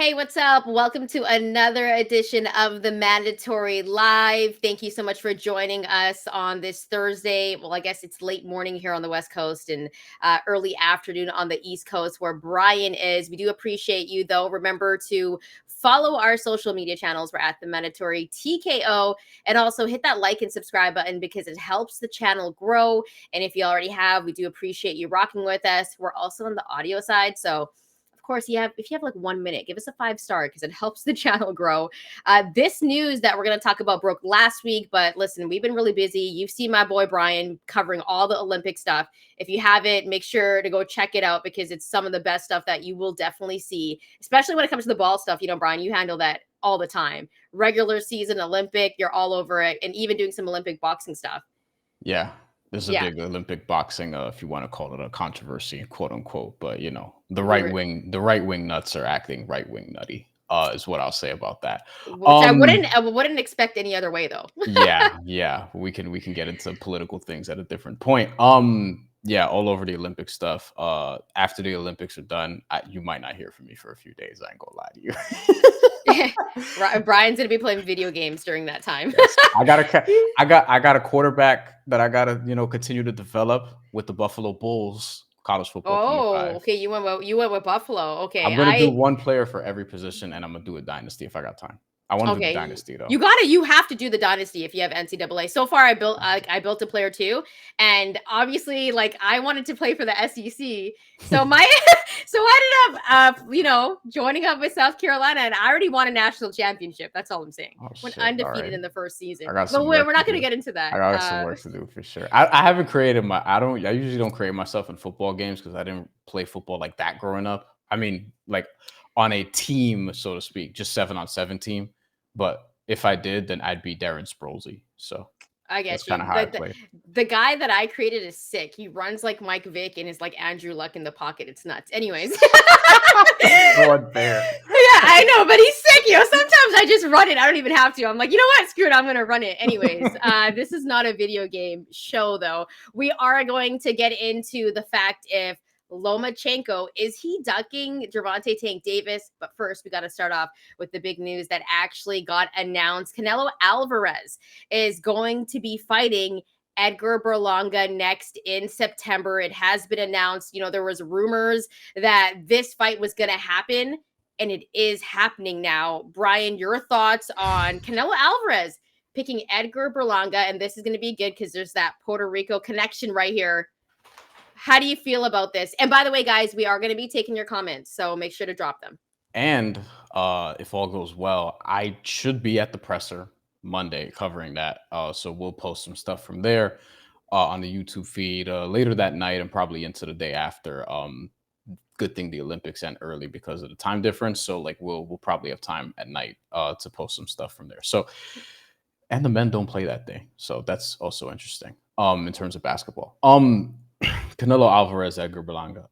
Hey, what's up? Welcome to another edition of the Mandatory Live. Thank you so much for joining us on this Thursday. Well, I guess it's late morning here on the West Coast and early afternoon on the East Coast where Bryan is. We do appreciate you, though. Remember to follow our social media channels. We're at the Mandatory TKO, and also hit that like and subscribe button because it helps the channel grow. And if you already have, we do appreciate you rocking with us. We're also on the audio side, so course, if you have like 1 minute, give us a 5-star because it helps the channel grow. This news that we're going to talk about broke last week, but listen, we've been really busy. You've seen my boy Bryan covering all the Olympic stuff. If you haven't, make sure to go check it out because it's some of the best stuff that you will definitely see, especially when it comes to the ball stuff. You know, Bryan, you handle that all the time. Regular season, Olympic, you're all over it, and even doing some Olympic boxing stuff. Yeah. This is a big Olympic boxing, if you want to call it a controversy, quote unquote. But you know, the right wing nuts are acting right wing nutty. Is what I'll say about that. Which I wouldn't expect any other way, though. yeah. We can get into political things at a different point. Yeah, all over the Olympic stuff. After the Olympics are done, you might not hear from me for a few days. I ain't gonna lie to you. Bryan's gonna be playing video games during that time. Yes. I got a quarterback that I gotta continue to develop with the Buffalo Bulls college football. Oh, okay. You went with Buffalo. Okay, I'm gonna do one player for every position, and I'm gonna do a dynasty if I got time. I want to do the dynasty though. You have to do the dynasty if you have NCAA. So far, I built a player too, and obviously, like I wanted to play for the SEC, so I ended up, joining up with South Carolina, and I already won a national championship. That's all I'm saying. Went undefeated in the first season. But we're not going to get into that. I got some work to do for sure. I haven't created I usually don't create myself in football games because I didn't play football like that growing up. I mean, like on a team, so to speak, just 7-on-7 team. But if I did, then I'd be Darren Sproulsy. So I guess the guy that I created is sick. He runs like Mike Vick and is like Andrew Luck in the pocket. It's nuts. Anyways. What bear? Yeah, I know, but he's sick. Sometimes I just run it. I don't even have to. I'm like, you know what? Screw it. I'm going to run it. Anyways, this is not a video game show, though. We are going to get into the fact if Lomachenko, is he ducking Gervonta Tank Davis? But first, we got to start off with the big news that actually got announced. Canelo Alvarez is going to be fighting Edgar Berlanga next in September. It has been announced. There was rumors that this fight was going to happen, and it is happening now. Bryan, your thoughts on Canelo Alvarez picking Edgar Berlanga? And this is going to be good because there's that Puerto Rico connection right here. How do you feel about this? And by the way, guys, we are going to be taking your comments, so make sure to drop them. And if all goes well, I should be at the presser Monday covering that. So we'll post some stuff from there on the YouTube feed later that night and probably into the day after. Good thing the Olympics end early because of the time difference. So like we'll probably have time at night to post some stuff from there. So, and the men don't play that day, so that's also interesting in terms of basketball. Canelo Alvarez, Edgar Berlanga.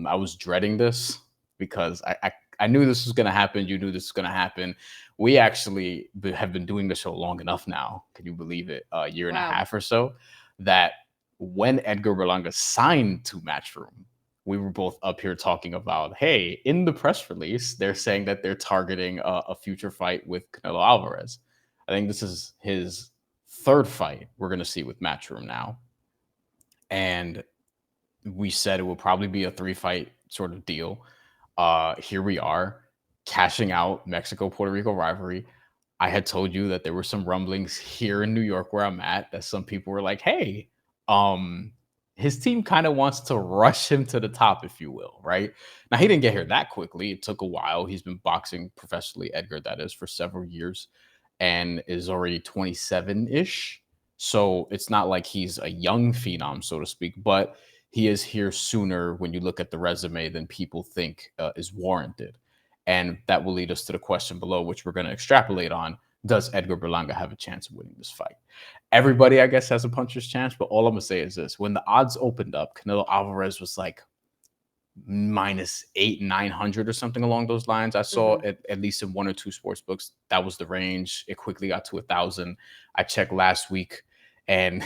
I was dreading this because I knew this was going to happen. You knew this was going to happen. We actually have been doing the show long enough now. Can you believe it? A year and a half or so. That when Edgar Berlanga signed to Matchroom, we were both up here talking about, hey, in the press release, they're saying that they're targeting a future fight with Canelo Alvarez. I think this is his third fight we're going to see with Matchroom now. And we said it will probably be a 3-fight sort of deal. Here we are, cashing out Mexico-Puerto Rico rivalry. I had told you that there were some rumblings here in New York where I'm at that some people were like, hey, his team kind of wants to rush him to the top, if you will, right? Now, he didn't get here that quickly. It took a while. He's been boxing professionally, Edgar, that is, for several years and is already 27-ish. So it's not like he's a young phenom, so to speak, but he is here sooner when you look at the resume than people think is warranted. And that will lead us to the question below, which we're going to extrapolate on. Does Edgar Berlanga have a chance of winning this fight? Everybody, I guess, has a puncher's chance, but all I'm going to say is this. When the odds opened up, Canelo Alvarez was like -800, 900 or something along those lines. I saw at least in one or two sports books, that was the range. It quickly got to 1,000. I checked last week and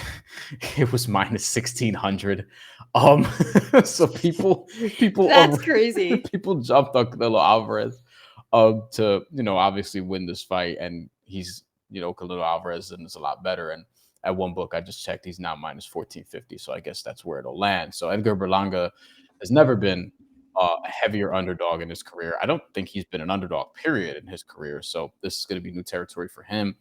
it was -1,600. So people that's crazy. People jumped on Canelo Alvarez. to obviously win this fight, and he's Canelo Alvarez and is a lot better. And at one book I just checked, he's now minus 1450, so I guess that's where it'll land. So Edgar Berlanga has never been a heavier underdog in his career. I don't think he's been an underdog period in his career, so this is going to be new territory for him.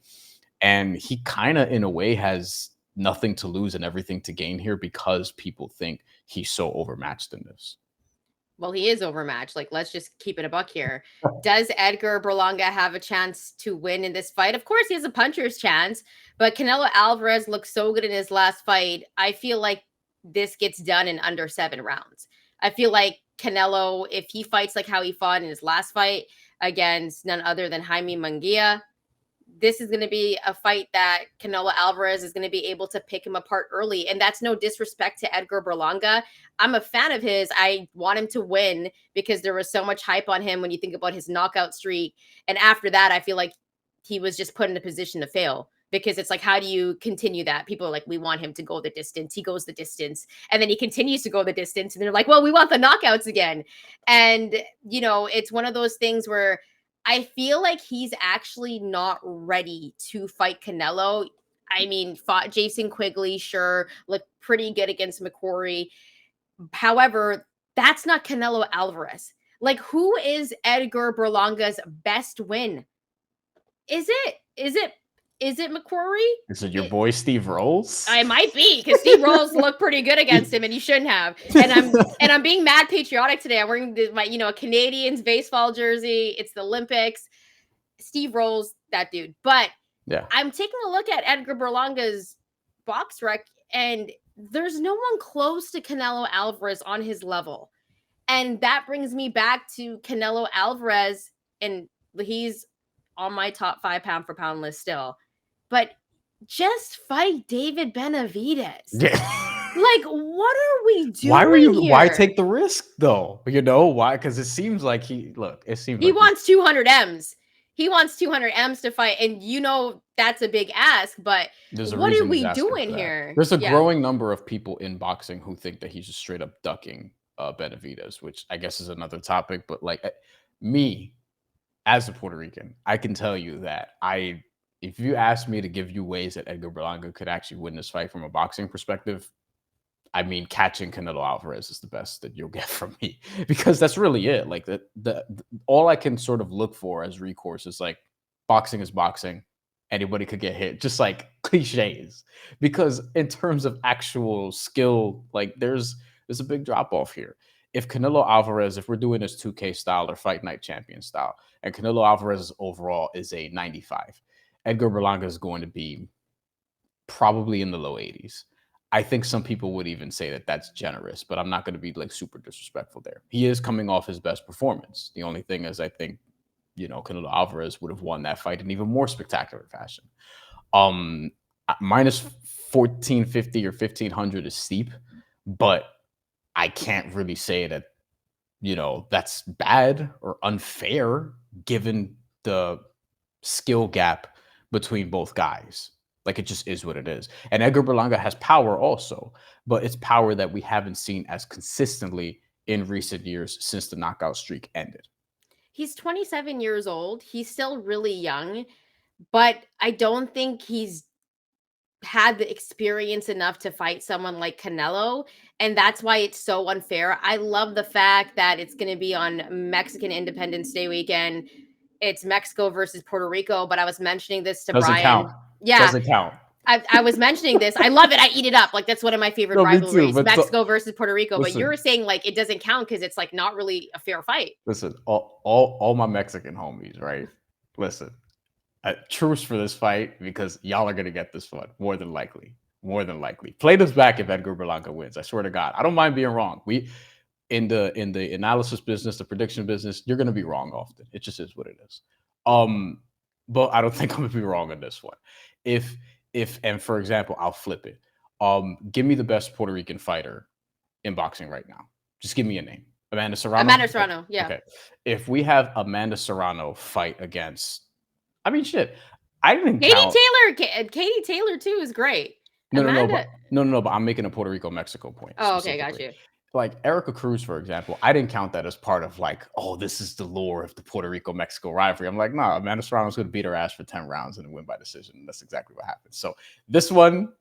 And he kind of, in a way, has nothing to lose and everything to gain here because people think he's so overmatched in this. Well, he is overmatched. Like, let's just keep it a buck here. Does Edgar Berlanga have a chance to win in this fight? Of course, he has a puncher's chance, but Canelo Alvarez looked so good in his last fight. I feel like this gets done in under 7 rounds. I feel like Canelo, if he fights like how he fought in his last fight against none other than Jaime Munguia, this is going to be a fight that Canelo Alvarez is going to be able to pick him apart early. And that's no disrespect to Edgar Berlanga. I'm a fan of his. I want him to win because there was so much hype on him when you think about his knockout streak. And after that, I feel like he was just put in a position to fail because it's like, how do you continue that? People are like, we want him to go the distance. He goes the distance. And then he continues to go the distance. And they're like, well, we want the knockouts again. And, it's one of those things where I feel like he's actually not ready to fight Canelo. I mean, fought Jason Quigley, sure, looked pretty good against McQuarrie. However, that's not Canelo Alvarez. Like, who is Edgar Berlanga's best win? Is it McQuarrie? Is it your boy Steve Rolls? I might be, because Steve Rolls looked pretty good against him, and you shouldn't have. And I'm being mad patriotic today. I'm wearing my a Canadians baseball jersey. It's the Olympics. Steve Rolls, that dude. But yeah, I'm taking a look at Edgar Berlanga's box rec, and there's no one close to Canelo Alvarez on his level. And that brings me back to Canelo Alvarez, and he's on my top 5 pound for pound list still. But just fight David Benavidez. Yeah. Like, what are we doing here? Why take the risk though? Why? Because it seems like he wants 200 M's. He wants 200 M's to fight, and that's a big ask. But what are we doing here? There's a growing number of people in boxing who think that he's just straight up ducking Benavidez, which I guess is another topic. But like me, as a Puerto Rican, I can tell you that if you ask me to give you ways that Edgar Berlanga could actually win this fight from a boxing perspective, I mean, catching Canelo Alvarez is the best that you'll get from me, because that's really it. Like the all I can sort of look for as recourse is like, boxing is boxing. Anybody could get hit, just like cliches. Because in terms of actual skill, like there's a big drop off here. If Canelo Alvarez, if we're doing this 2K style or Fight Night Champion style, and Canelo Alvarez overall is a 95, Edgar Berlanga is going to be probably in the low 80s. I think some people would even say that that's generous, but I'm not going to be like super disrespectful there. He is coming off his best performance. The only thing is, I think, Canelo Alvarez would have won that fight in even more spectacular fashion. Minus 1450 or 1500 is steep, but I can't really say that, that's bad or unfair given the skill gap between both guys. Like, it just is what it is. And Edgar Berlanga has power also, but it's power that we haven't seen as consistently in recent years since the knockout streak ended. He's 27 years old. He's still really young, but I don't think he's had the experience enough to fight someone like Canelo, and that's why it's so unfair. I love the fact that it's going to be on Mexican Independence Day weekend. It's Mexico versus Puerto Rico, but I was mentioning this to Doesn't Bryan. Count. Yeah. Doesn't count. I was mentioning this. I love it. I eat it up. Like, that's one of my favorite rivalries, Mexico versus Puerto Rico. But you're saying like it doesn't count because it's like not really a fair fight. Listen, all my Mexican homies, right? Listen, truce for this fight, because y'all are gonna get this one more than likely. More than likely. Play this back if Edgar Berlanga wins. I swear to God, I don't mind being wrong. We in the analysis business, the prediction business, you're gonna be wrong often. It just is what it is. But I don't think I'm gonna be wrong on this one. If and for example, I'll flip it. Give me the best Puerto Rican fighter in boxing right now. Just give me a name. Amanda Serrano. Amanda Serrano, yeah. Okay. If we have Amanda Serrano fight against, I mean, shit. I didn't count. Katie Taylor too is great. No, but I'm making a Puerto Rico Mexico point. Oh, okay, got you. like Erica Cruz, for example, I didn't count that as part of like, oh, this is the lore of the Puerto Rico Mexico rivalry. I'm like, nah, Amanda Serrano's going to beat her ass for 10 rounds and win by decision. That's exactly what happened. So this one,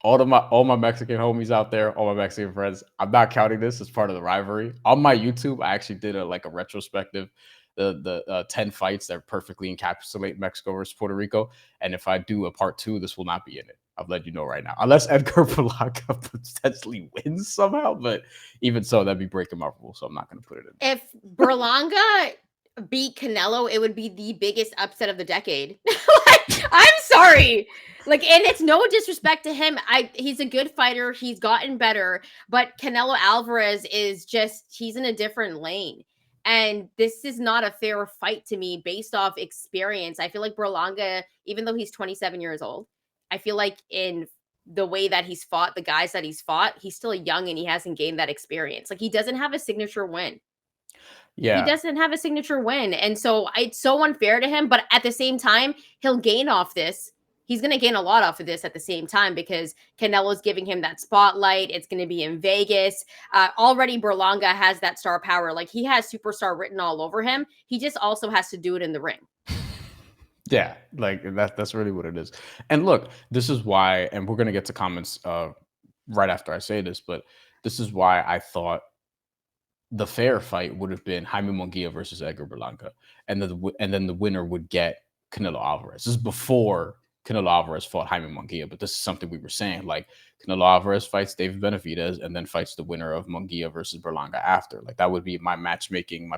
all my Mexican homies out there, all my Mexican friends, I'm not counting this as part of the rivalry. On my YouTube, I actually did a retrospective, the 10 fights that perfectly encapsulate Mexico versus Puerto Rico. And if I do a part two, this will not be in it. I'll let you know right now. Unless Edgar Berlanga potentially wins somehow, but even so, that'd be breaking my rule, so I'm not going to put it in there. If Berlanga beat Canelo, it would be the biggest upset of the decade. Like, I'm sorry. Like, and it's no disrespect to him. He's a good fighter. He's gotten better, but Canelo Alvarez is just he's in a different lane. And this is not a fair fight to me based off experience. I feel like Berlanga, even though he's 27 years old, I feel like in the way that he's fought, the guys that he's fought, he's still young and he hasn't gained that experience. Like he doesn't have a signature win. He Yeah, doesn't have a signature win. And so it's so unfair to him. But at the same time, he'll gain off this. He's going to gain a lot off of this at the same time because Canelo's giving him that spotlight. It's going to be in Vegas. Already, Berlanga has that star power. Like he has superstar written all over him. He just also has to do it in the ring. yeah, like that's really what it is. And look, this is why, and we're gonna get to comments right after I say this, but this is why I thought the fair fight would have been Jaime Munguia versus Edgar Berlanga, and then the winner would get Canelo Alvarez. This is before Canelo Alvarez fought Jaime Munguia, but this is something we were saying. Like Canelo Alvarez fights David Benavidez, and then fights the winner of Munguia versus Berlanga after. Like that would be my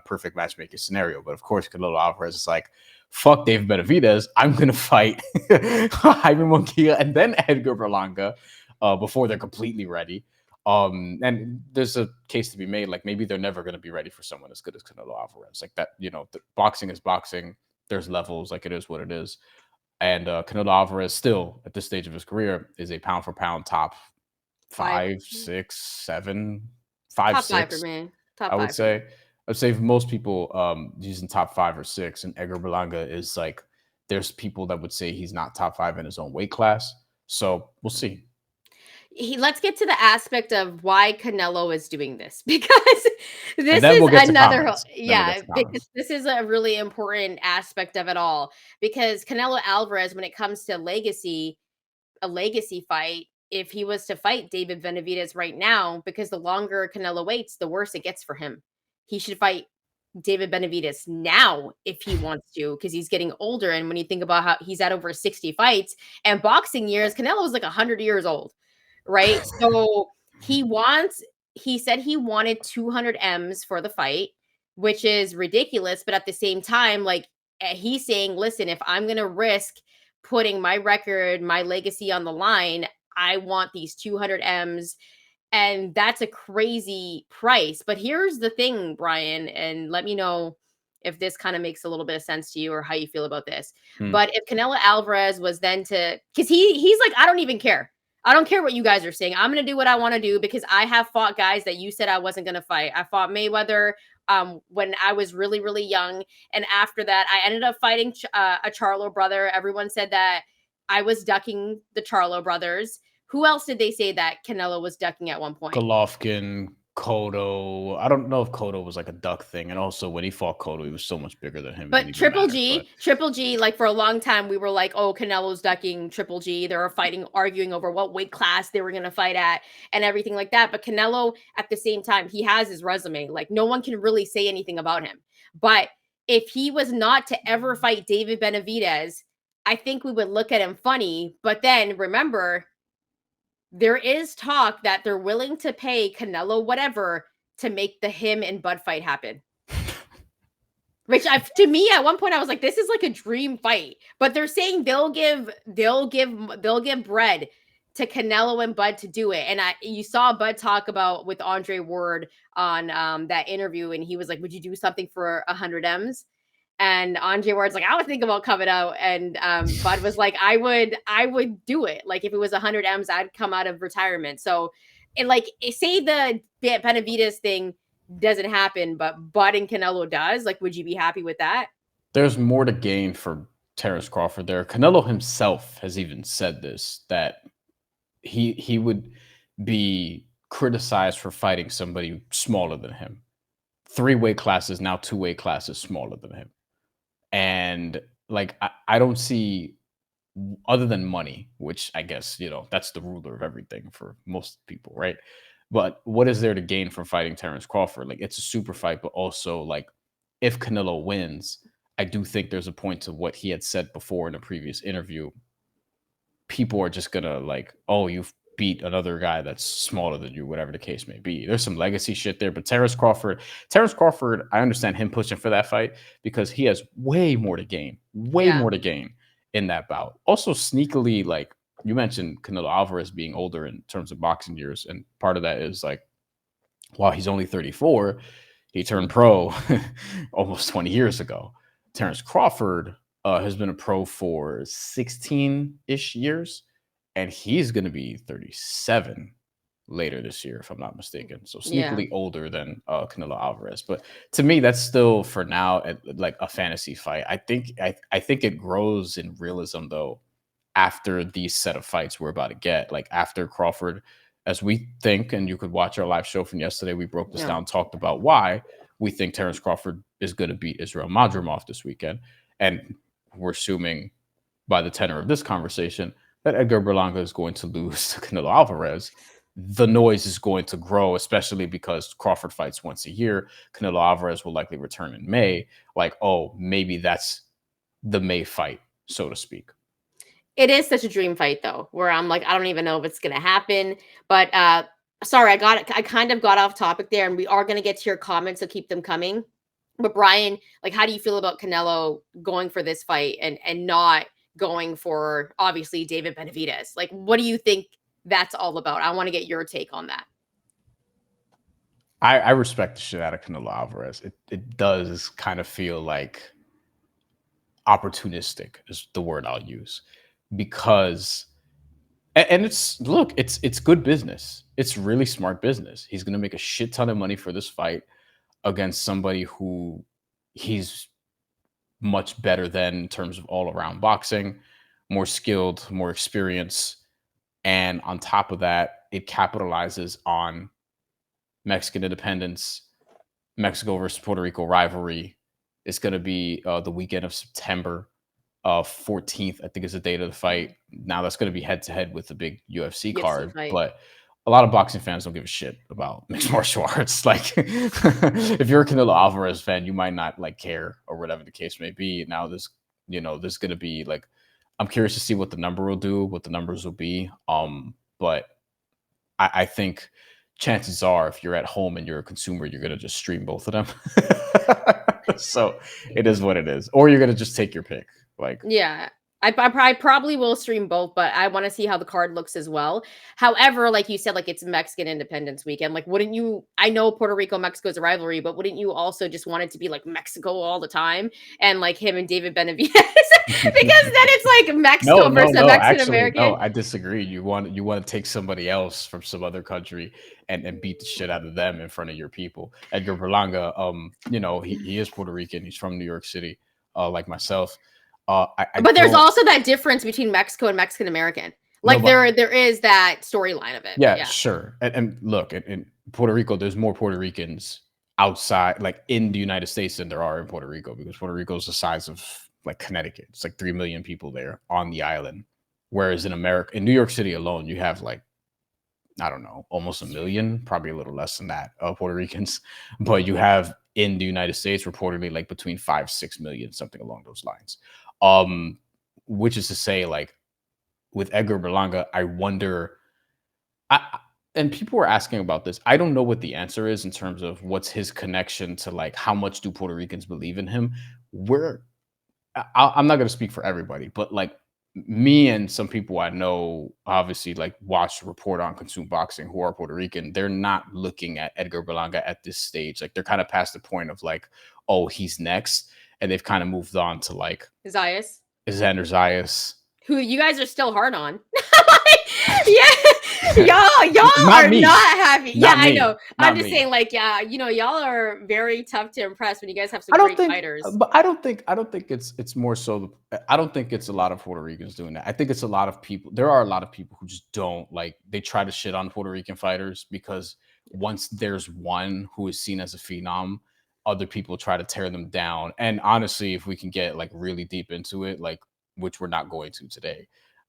perfect matchmaking scenario. But of course, Canelo Alvarez is like, fuck David Benavidez. I'm gonna fight Jaime Munguia and then Edgar Berlanga before they're completely ready. And there's a case to be made, like maybe they're never going to be ready for someone as good as Canelo Alvarez. Like that, the boxing is boxing. There's levels, like it is what it is. And Canelo Alvarez, still at this stage of his career, is a pound for pound top Five, five, six, seven, five, top five for six. me. I Top would five for me. say. I'd say for most people, he's in top 5 or 6, and Edgar Berlanga is like. There's people that would say he's not top 5 in his own weight class. So we'll see. Let's get to the aspect of why Canelo is doing this because And this then is we'll get to another comments. Then we'll get yeah, to because comments. this is a really important aspect of it all because Canelo Alvarez when it comes to legacy, a legacy fight, if he was to fight David Benavidez right now because the longer Canelo waits, the worse it gets for him. He should fight David Benavidez now if he wants to because he's getting older and when you think about how he's at over 60 fights and boxing years, Canelo's like 100 years old, right? So he said he wanted 200 M's for the fight, which is ridiculous. But at the same time, like he's saying, listen, if I'm going to risk putting my record, my legacy on the line, I want these 200 M's. And that's a crazy price. But here's the thing, Brian, and let me know if this kind of makes a little bit of sense to you or how you feel about this. Hmm. But if Canelo Alvarez was then to, because he's like, I don't even care. I don't care what you guys are saying. I'm going to do what I want to do because I have fought guys that you said I wasn't going to fight. I fought Mayweather when I was really, really young. And after that, I ended up fighting a Charlo brother. Everyone said that I was ducking the Charlo brothers. Who else did they say that Canelo was ducking at one point? Golovkin, Cotto. I don't know if Cotto was like a duck thing. And also, when he fought Cotto, he was so much bigger than him. It didn't But even matter. But Triple G, like for a long time, we were like, oh, Canelo's ducking Triple G. They were fighting, arguing over what weight class they were going to fight at and everything like that. But Canelo, at the same time, he has his resume. Like no one can really say anything about him. But if he was not to ever fight David Benavidez, I think we would look at him funny. But then remember, there is talk that they're willing to pay Canelo whatever to make the him and Bud fight happen. Which to me at one point I was like, this is like a dream fight. But they're saying they'll give bread to Canelo and Bud to do it. And you saw Bud talk about with Andre Ward on that interview, and he was like, would you do something for 100 M's? And Andre Ward's like, I would think about coming out. And Bud was like, I would do it. Like if it was 100 M's, I'd come out of retirement. So, and like say the Benavidez thing doesn't happen, but Bud and Canelo does, like, would you be happy with that? there's more to gain for Terrence Crawford there. Canelo himself has even said this, that he would be criticized for fighting somebody smaller than him. 3 weight classes, now 2 weight classes smaller than him. And like I don't see, other than money, which I guess, that's the ruler of everything for most people, right? But what is there to gain from fighting Terrence Crawford? Like, it's a super fight, but also, like, if Canelo wins, I do think there's a point to what he had said before in a previous interview. People are just gonna like, oh, you've beat another guy that's smaller than you, whatever the case may be. There's some legacy shit there, but Terrence Crawford, I understand him pushing for that fight because he has way Yeah. more to gain in that bout. Also, sneakily, like you mentioned, Canelo Alvarez being older in terms of boxing years, and part of that is like, while he's only 34, he turned pro almost 20 years ago. Terrence Crawford has been a pro for 16-ish years, and he's going to be 37 later this year, if I'm not mistaken. So Yeah. sneakily older than Canelo Alvarez. But to me, that's still for now like a fantasy fight. I think it grows in realism though after these set of fights we're about to get. Like after Crawford, as we think, and you could watch our live show from yesterday, we broke this Yeah. down, talked about why we think Terrence Crawford is going to beat Israel Madrimov this weekend. And we're assuming by the tenor of this conversation that Edgar Berlanga is going to lose to Canelo Alvarez. The noise is going to grow, especially because Crawford fights once a year. Canelo Alvarez will likely return in May. Like, oh, maybe that's the May fight, so to speak. It is such a dream fight though, where I'm like, I don't even know if it's gonna happen. But sorry, I kind of got off topic there, and we are gonna get to your comments, so keep them coming. But Brian, like, how do you feel about Canelo going for this fight and not going for obviously David Benavidez? Like, what do you think that's all about? I want to get your take on that. I respect the shit out of Canelo Alvarez. It does kind of feel like opportunistic is the word I'll use, because and it's good business. It's really smart business. He's going to make a shit ton of money for this fight against somebody who he's much better than in terms of all around boxing, more skilled, more experience, and on top of that, it capitalizes on Mexican independence, Mexico versus Puerto Rico rivalry. It's going to be the weekend of September 14th, I think is the date of the fight. Now that's going to be head to head with the big UFC UFC card, fight. but a lot of boxing fans don't give a shit about mixed martial arts. Like, if you're a Canelo Alvarez fan, you might not like care or whatever the case may be. Now there's going to be like, I'm curious to see what the numbers will be. But I think chances are, if you're at home and you're a consumer, you're going to just stream both of them. So it is what it is, or you're going to just take your pick. Like, Yeah. I probably will stream both, but I want to see how the card looks as well. However, like you said, like it's Mexican Independence Weekend. Like, wouldn't you? I know Puerto Rico Mexico is a rivalry, but wouldn't you also just want it to be like Mexico all the time and like him and David Benavidez? Because then it's like Mexico versus a Mexican Actually, no, American. I disagree. You want to take somebody else from some other country and beat the shit out of them in front of your people. Edgar Berlanga, he is Puerto Rican. He's from New York City, like myself. I But there's don't also that difference between Mexico and Mexican American. no, Like but there is that storyline of it. But yeah, yeah, sure. And look, in Puerto Rico, there's more Puerto Ricans outside, like in the United States, than there are in Puerto Rico, because Puerto Rico is the size of like Connecticut. It's like 3 million people there on the island. Whereas in America, in New York City alone, you have like, I don't know, almost a million, probably a little less than that, Puerto Ricans. But you have in the United States reportedly like between 5-6 million, something along those lines. Um, which is to say, like with Edgar Berlanga, I wonder. And people were asking about this. I don't know what the answer is in terms of what's his connection to like how much do Puerto Ricans believe in him. We're I'm not going to speak for everybody, but like me and some people I know, obviously, like watch, report on, consume boxing, who are Puerto Rican, they're not looking at Edgar Berlanga at this stage. Like they're kind of past the point of like, oh, he's next, and they've kind of moved on to like Zayas, Xander Zayas. who you guys are still hard on. Like, yeah, y'all Not are me. not happy. Yeah, Not I me. know. I'm Not just me. saying, like, yeah, y'all are very tough to impress when you guys have some I don't great think, fighters. but I don't think it's more so. I don't think it's a lot of Puerto Ricans doing that. I think it's a lot of people. There are a lot of people who just don't like. They try to shit on Puerto Rican fighters because once there's one who is seen as a phenom, other people try to tear them down. And honestly, if we can get like really deep into it, like which we're not going to today,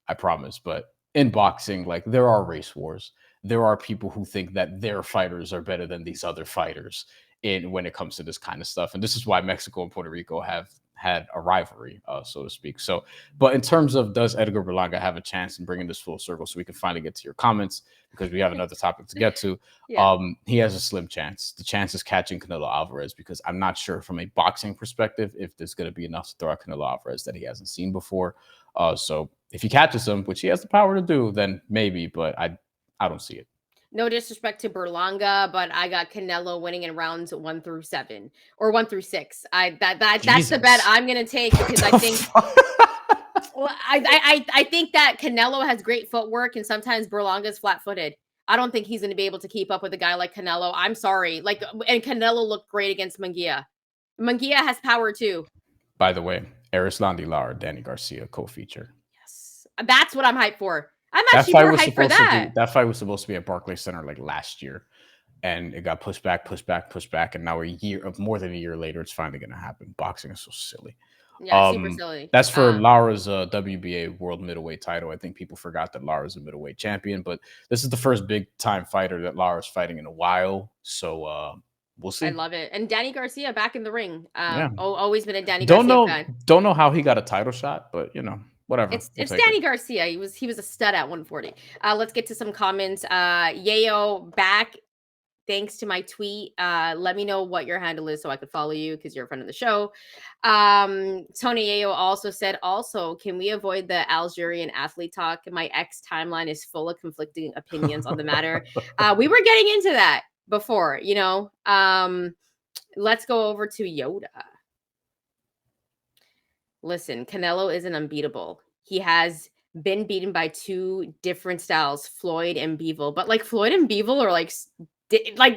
I promise. But in boxing, like there are race wars. There are people who think that their fighters are better than these other fighters in when it comes to this kind of stuff. And this is why Mexico and Puerto Rico have had a rivalry, so to speak. So, but in terms of does Edgar Berlanga have a chance in bringing this full circle, so we can finally get to your comments because we have another topic to get to. Yeah. He has a slim chance. The chance is catching Canelo Alvarez because I'm not sure from a boxing perspective if there's going to be enough to throw at Canelo Alvarez that he hasn't seen before. So if he catches him, which he has the power to do, then maybe. But I don't see it. No disrespect to Berlanga, but I got Canelo winning in rounds 1 through 7 or 1 through 6. That's the bet Jesus. I'm gonna take What because I the think fuck? well, I think that Canelo has great footwork and sometimes Berlanga's flat footed. I don't think he's gonna be able to keep up with a guy like Canelo. I'm sorry. Like and Canelo looked great against Munguia. Munguia has power too. By the way, Erislandy Lara, Danny Garcia co-feature. Yes. That's what I'm hyped for. I'm That actually fight more was hyped for supposed to that. be that fight was supposed to be at Barclays Center like last year, and it got pushed back, pushed back, pushed back, and now a year of more than a year later, it's finally going to happen. Boxing is so silly. Yeah, super silly. That's for Lara's WBA World Middleweight title. I think people forgot that Lara's a middleweight champion, but this is the first big time fighter that Lara's fighting in a while. So we'll I see. love it. And Danny Garcia back in the ring. Yeah, Always been a Danny Garcia fan. don't know how he got a title shot, but you know, whatever. We'll It's take it. Danny Garcia. He was a stud at 140. Let's get to some comments. Yayo back. Thanks to my tweet. Let me know what your handle is so I could follow you because you're a friend of the show. Tony Yayo also said, also, can we avoid the Algerian athlete talk? My ex timeline is full of conflicting opinions on the matter. We were getting into that before, you know. Let's go over to Yoda. Listen, Canelo isn't unbeatable. He has been beaten by two different styles, Floyd and Beevil. But like Floyd and Beevil are like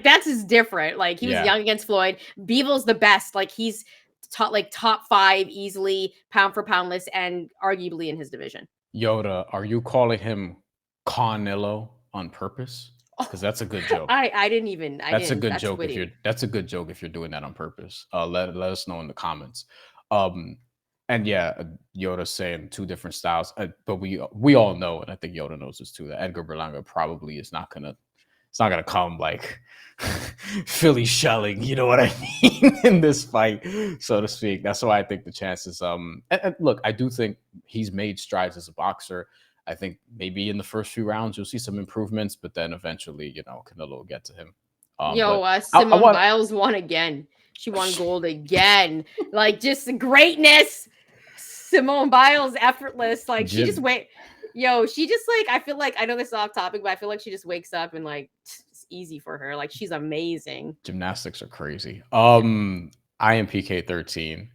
that's just different. Like he was Yeah. young against Floyd. Beevil's the best. Like he's top 5 easily, pound for pound list, and arguably in his division. Yoda, are you calling him Canelo on purpose? Because that's a good joke. I didn't even. I That's a didn't. good That's joke if witty. that's a good joke if you're doing that on purpose. Let us know in the comments. And yeah, Yoda saying two different styles, but we all know, and I think Yoda knows this too, that Edgar Berlanga probably is not gonna it's not gonna come like Philly shelling, you know what I mean, in this fight, so to speak. That's why I think the chances. And look, I do think he's made strides as a boxer. I think maybe in the first few rounds you'll see some improvements, but then eventually, you know, Canelo will get to him. But I Simone want Biles won again. She won gold again. Like just greatness. Simone Biles effortless. Like she just she just like I feel like I know this is off topic, but I feel like she just wakes up and like it's easy for her. Like she's amazing. Gymnastics are crazy. I am PK13.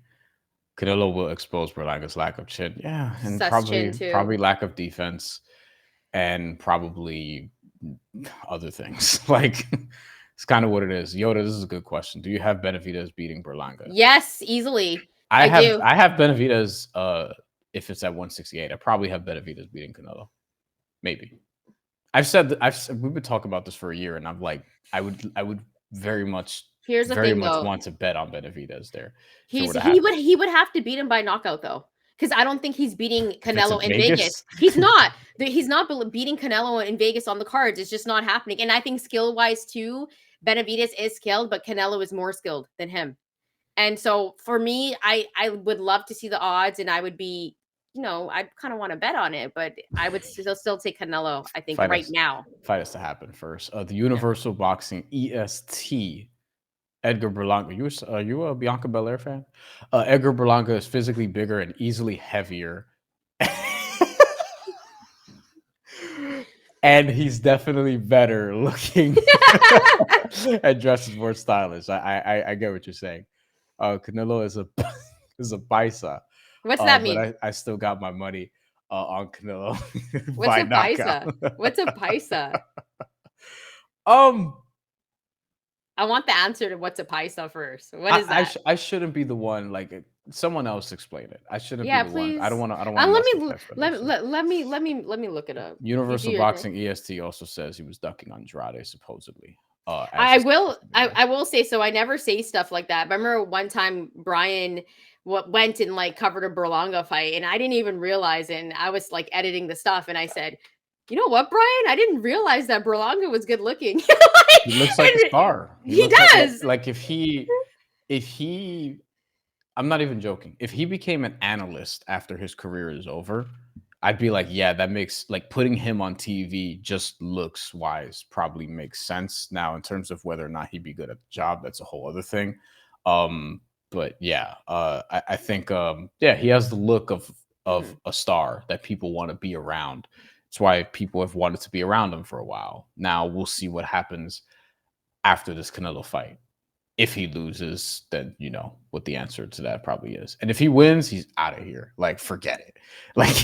Canelo will expose Berlanga's lack of chin. Yeah, and Sus chin too. probably lack of defense and probably other things. Like it's kind of what it is. Yoda, this is a good question. Do you have Benavidez beating Berlanga? Yes, easily. I do. I have Benavidez if it's at 168. I probably have Benavidez beating Canelo. Maybe. We've been talking about this for a year, and I'm like, I would very much Here's the thing, though. want to bet on Benavidez there. He would have to beat him by knockout though, because I don't think he's beating Canelo in Vegas. He's not. He's not beating Canelo in Vegas on the cards. It's just not happening. And I think skill wise too, Benavidez is skilled, but Canelo is more skilled than him. And so for me, I would love to see the odds, and I would be, I kind of want to bet on it, but I would still take Canelo. I think now. Fight has to happen first. The Universal Boxing EST. Edgar Berlanga. You a Bianca Belair fan? Edgar Berlanga is physically bigger and easily heavier. And he's definitely better looking and dresses more stylish. I get what you're saying. Canelo is a is a paisa. What's that mean? But I still got my money. on Canelo What's by a knockout. paisa? What's a paisa? um, I want the answer to what's a paisa first. What is that? I shouldn't be the one, like, someone else explain it. I shouldn't be Yeah, the one. please. I don't wanna Let mess me with the explanation. let me look it up. You do Universal your thing. Boxing EST also says he was ducking Andrade supposedly, as his second video. I will say so. I never say stuff like that. But I remember one time Brian went and like covered a Berlanga fight, and I didn't even realize it. And I was like editing the stuff, and I said, "You know what, Brian? I didn't realize that Berlanga was good looking." He looks like a And star. He he looks like does. if he I'm not even joking. If he became an analyst after his career is over, I'd be like, yeah, that makes like putting him on TV just looks wise, probably makes sense. Now, in terms of whether or not he'd be good at the job, that's a whole other thing. Um, but yeah, I think yeah, he has the look of Mhm. a star that people want to be around. It's why people have wanted to be around him for a while. Now we'll see what happens after this Canelo fight. If he loses, then you know what the answer to that probably is. And if he wins, he's out of here. Like, forget it. Like,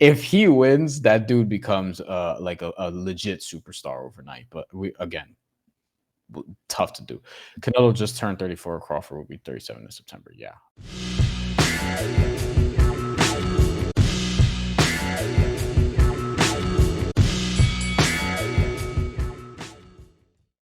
if he wins, that dude becomes like a legit superstar overnight. But we again, tough to do. Canelo just turned 34. Crawford will be 37 in September. Yeah.